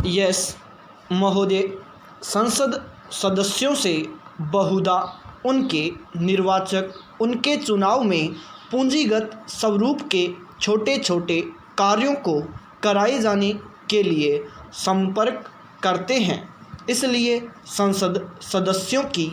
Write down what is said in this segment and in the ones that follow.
Yes महोदय, संसद सदस्यों से बहुधा उनके निर्वाचक उनके चुनाव में पूंजीगत स्वरूप के छोटे छोटे कार्यों को कराए जाने के लिए संपर्क करते हैं। इसलिए संसद सदस्यों की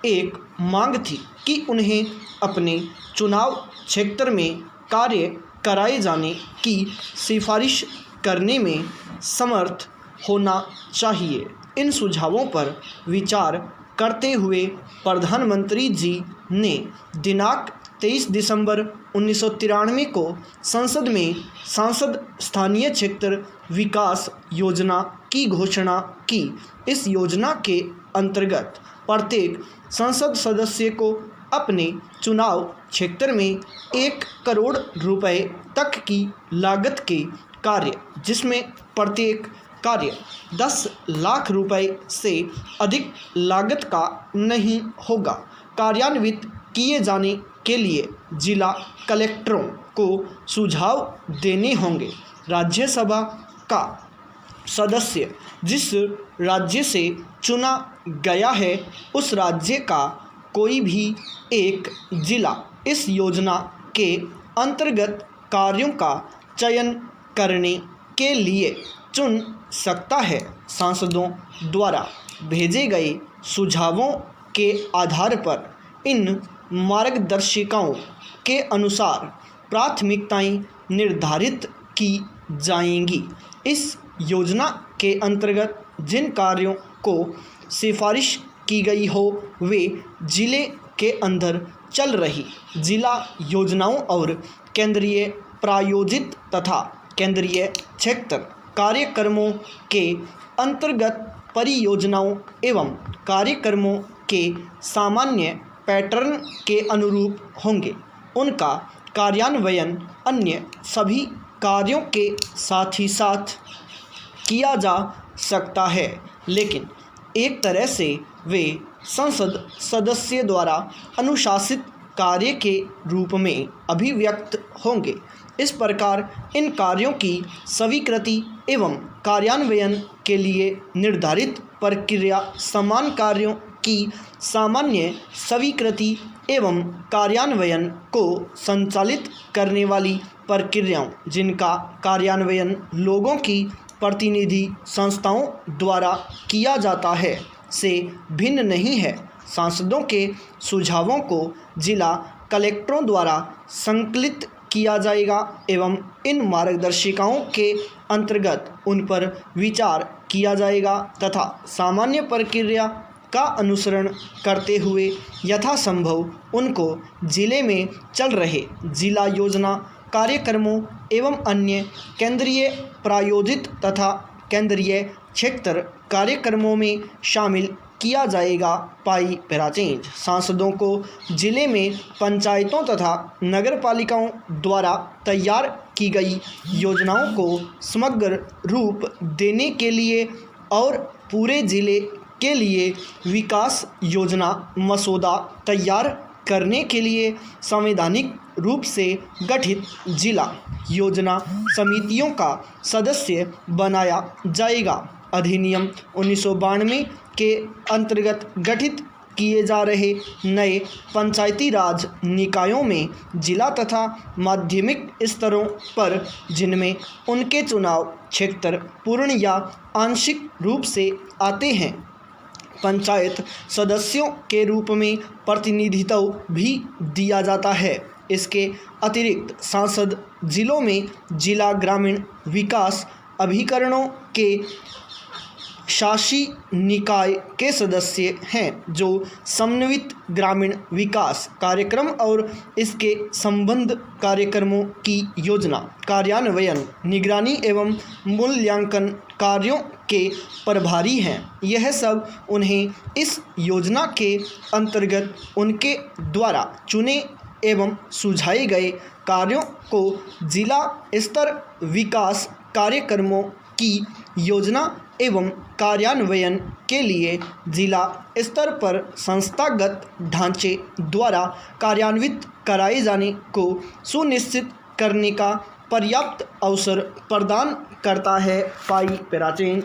एक मांग थी कि उन्हें अपने चुनाव क्षेत्र में कार्य कराए जाने की सिफारिश करने में समर्थ होना चाहिए। इन सुझावों पर विचार करते हुए प्रधानमंत्री जी ने दिनांक 23 दिसंबर 1993 को संसद में सांसद स्थानीय क्षेत्र विकास योजना की घोषणा की। इस योजना के अंतर्गत प्रत्येक संसद सदस्य को अपने चुनाव क्षेत्र में 1 करोड़ रुपए तक की लागत के कार्य, जिसमें प्रत्येक कार्य 10 लाख रुपए से अधिक लागत का नहीं होगा, कार्यान्वित किए जाने के लिए जिला कलेक्टरों को सुझाव देने होंगे। राज्यसभा का सदस्य जिस राज्य से चुना गया है, उस राज्य का कोई भी एक जिला इस योजना के अंतर्गत कार्यों का चयन करने के लिए चुन सकता है। सांसदों द्वारा भेजे गए सुझावों के आधार पर इन मार्गदर्शिकाओं के अनुसार प्राथमिकताएं निर्धारित की जाएंगी। इस योजना के अंतर्गत जिन कार्यों को सिफारिश की गई हो, वे जिले के अंदर चल रही जिला योजनाओं और केंद्रीय प्रायोजित तथा केंद्रीय क्षेत्र कार्यक्रमों के अंतर्गत परियोजनाओं एवं कार्यक्रमों के सामान्य पैटर्न के अनुरूप होंगे। उनका कार्यान्वयन अन्य सभी कार्यों के साथ ही साथ किया जा सकता है, लेकिन एक तरह से वे संसद सदस्य द्वारा अनुशासित कार्य के रूप में अभिव्यक्त होंगे। इस प्रकार इन कार्यों की स्वीकृति एवं कार्यान्वयन के लिए निर्धारित प्रक्रिया समान कार्यों की सामान्य स्वीकृति एवं कार्यान्वयन को संचालित करने वाली प्रक्रियाओं, जिनका कार्यान्वयन लोगों की प्रतिनिधि संस्थाओं द्वारा किया जाता है, से भिन्न नहीं है। सांसदों के सुझावों को जिला कलेक्टरों द्वारा संकलित किया जाएगा एवं इन मार्गदर्शिकाओं के अंतर्गत उन पर विचार किया जाएगा तथा सामान्य प्रक्रिया का अनुसरण करते हुए यथासंभव उनको जिले में चल रहे जिला योजना कार्यक्रमों एवं अन्य केंद्रीय प्रायोजित तथा केंद्रीय क्षेत्र कार्यक्रमों में शामिल किया जाएगा। पाई पैराचेंज सांसदों को जिले में पंचायतों तथा नगरपालिकाओं द्वारा तैयार की गई योजनाओं को समग्र रूप देने के लिए और पूरे जिले के लिए विकास योजना मसौदा तैयार करने के लिए संवैधानिक रूप से गठित जिला योजना समितियों का सदस्य बनाया जाएगा। अधिनियम 1992 के अंतर्गत गठित किए जा रहे नए पंचायती राज निकायों में जिला तथा माध्यमिक स्तरों पर, जिनमें उनके चुनाव क्षेत्र पूर्ण या आंशिक रूप से आते हैं, पंचायत सदस्यों के रूप में प्रतिनिधित्व भी दिया जाता है। इसके अतिरिक्त सांसद जिलों में जिला ग्रामीण विकास अभिकरणों के शासी निकाय के सदस्य हैं, जो समन्वित ग्रामीण विकास कार्यक्रम और इसके संबद्ध कार्यक्रमों की योजना, कार्यान्वयन, निगरानी एवं मूल्यांकन कार्यों के प्रभारी हैं। यह सब उन्हें इस योजना के अंतर्गत उनके द्वारा चुने एवं सुझाए गए कार्यों को जिला स्तर विकास कार्यक्रमों की योजना एवं कार्यान्वयन के लिए जिला स्तर पर संस्थागत ढांचे द्वारा कार्यान्वित कराए जाने को सुनिश्चित करने का पर्याप्त अवसर प्रदान करता है। पाई पैराचेंज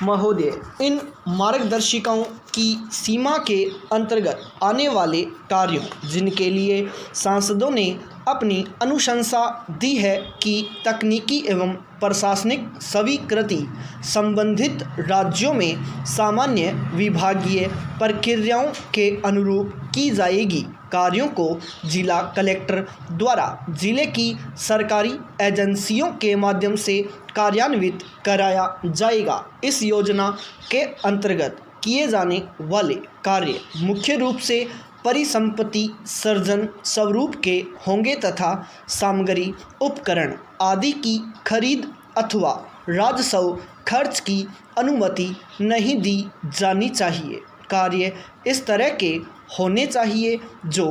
महोदय, इन मार्गदर्शिकाओं की सीमा के अंतर्गत आने वाले कार्यों जिनके लिए सांसदों ने अपनी अनुशंसा दी है कि तकनीकी एवं प्रशासनिक स्वीकृति संबंधित राज्यों में सामान्य विभागीय प्रक्रियाओं के अनुरूप की जाएगी। कार्यों को जिला कलेक्टर द्वारा जिले की सरकारी एजेंसियों के माध्यम से कार्यान्वित कराया जाएगा। इस योजना के अंतर्गत किए जाने वाले कार्य मुख्य रूप से परिसंपत्ति सर्जन स्वरूप के होंगे तथा सामग्री उपकरण आदि की खरीद अथवा राजस्व खर्च की अनुमति नहीं दी जानी चाहिए। कार्य इस तरह के होने चाहिए जो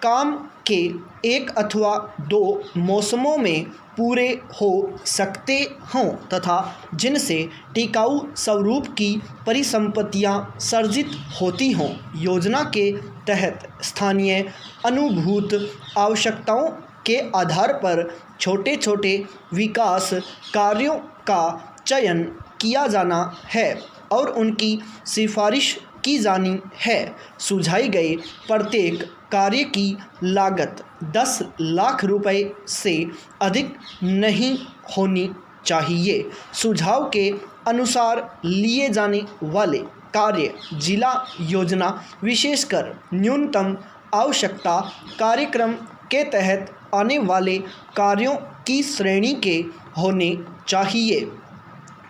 काम के एक अथवा दो मौसमों में पूरे हो सकते हों तथा जिनसे टिकाऊ स्वरूप की परिसंपत्तियां सर्जित होती हों। योजना के तहत स्थानीय अनुभूत आवश्यकताओं के आधार पर छोटे छोटे विकास कार्यों का चयन किया जाना है और उनकी सिफारिश की जानी है। सुझाए गए प्रत्येक कार्य की लागत 10 लाख रुपए से अधिक नहीं होनी चाहिए। सुझाव के अनुसार लिए जाने वाले कार्य जिला योजना विशेषकर न्यूनतम आवश्यकता कार्यक्रम के तहत आने वाले कार्यों की श्रेणी के होने चाहिए।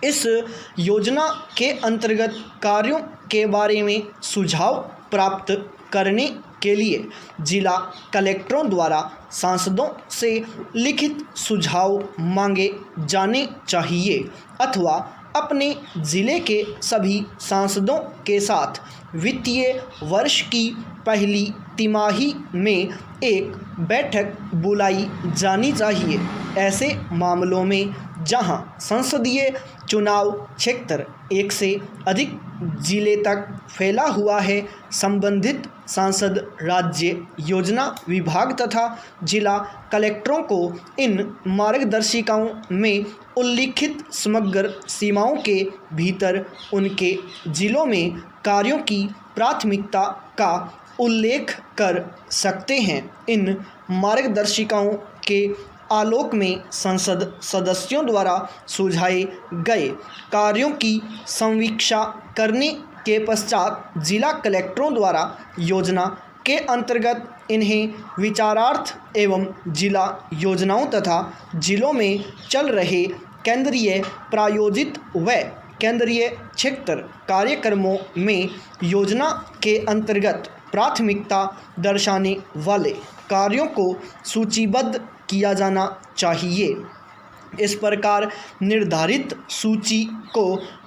इस योजना के अंतर्गत कार्यों के बारे में सुझाव प्राप्त करने के लिए जिला कलेक्टरों द्वारा सांसदों से लिखित सुझाव मांगे जाने चाहिए अथवा अपने ज़िले के सभी सांसदों के साथ वित्तीय वर्ष की पहली तिमाही में एक बैठक बुलाई जानी चाहिए। ऐसे मामलों में जहां संसदीय चुनाव क्षेत्र एक से अधिक जिले तक फैला हुआ है, संबंधित सांसद राज्य योजना विभाग तथा जिला कलेक्टरों को इन मार्गदर्शिकाओं में उल्लिखित समग्र सीमाओं के भीतर उनके जिलों में कार्यों की प्राथमिकता का उल्लेख कर सकते हैं। इन मार्गदर्शिकाओं के आलोक में संसद सदस्यों द्वारा सुझाए गए कार्यों की समीक्षा करने के पश्चात जिला कलेक्टरों द्वारा योजना के अंतर्गत इन्हें विचारार्थ एवं जिला योजनाओं तथा जिलों में चल रहे केंद्रीय प्रायोजित व केंद्रीय क्षेत्र कार्यक्रमों में योजना के अंतर्गत प्राथमिकता दर्शाने वाले कार्यों को सूचीबद्ध किया जाना चाहिए। इस प्रकार निर्धारित सूची को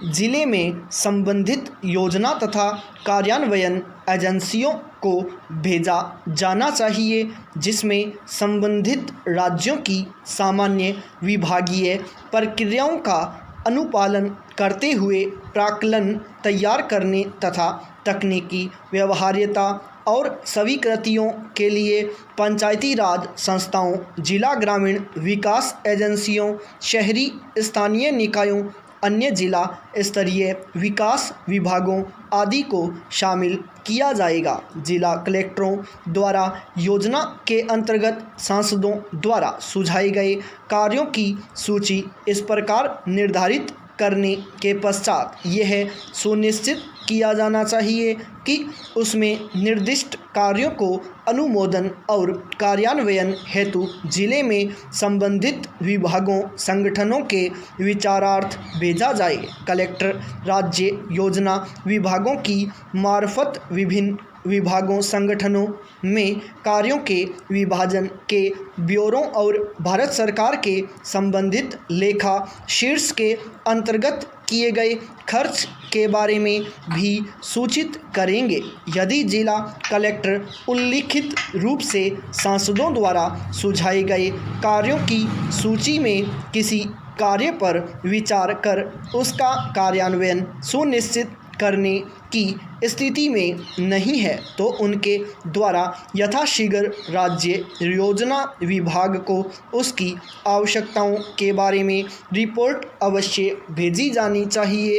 जिले में संबंधित योजना तथा कार्यान्वयन एजेंसियों को भेजा जाना चाहिए, जिसमें संबंधित राज्यों की सामान्य विभागीय प्रक्रियाओं का अनुपालन करते हुए प्राक्कलन तैयार करने तथा तकनीकी व्यवहार्यता और स्वीकृतियों के लिए पंचायती राज संस्थाओं, जिला ग्रामीण विकास एजेंसियों, शहरी स्थानीय निकायों, अन्य जिला स्तरीय विकास विभागों आदि को शामिल किया जाएगा। जिला कलेक्टरों द्वारा योजना के अंतर्गत सांसदों द्वारा सुझाए गए कार्यों की सूची इस प्रकार निर्धारित करने के पश्चात यह सुनिश्चित किया जाना चाहिए कि उसमें निर्दिष्ट कार्यों को अनुमोदन और कार्यान्वयन हेतु जिले में संबंधित विभागों संगठनों के विचारार्थ भेजा जाए। कलेक्टर राज्य योजना विभागों की मार्फत विभिन्न विभागों संगठनों में कार्यों के विभाजन के ब्यौरों और भारत सरकार के संबंधित लेखा शीर्ष के अंतर्गत किए गए खर्च के बारे में भी सूचित करेंगे। यदि जिला कलेक्टर उल्लिखित रूप से सांसदों द्वारा सुझाए गए कार्यों की सूची में किसी कार्य पर विचार कर उसका कार्यान्वयन सुनिश्चित करने की स्थिति में नहीं है तो उनके द्वारा यथाशीघ्र राज्य योजना विभाग को उसकी आवश्यकताओं के बारे में रिपोर्ट अवश्य भेजी जानी चाहिए।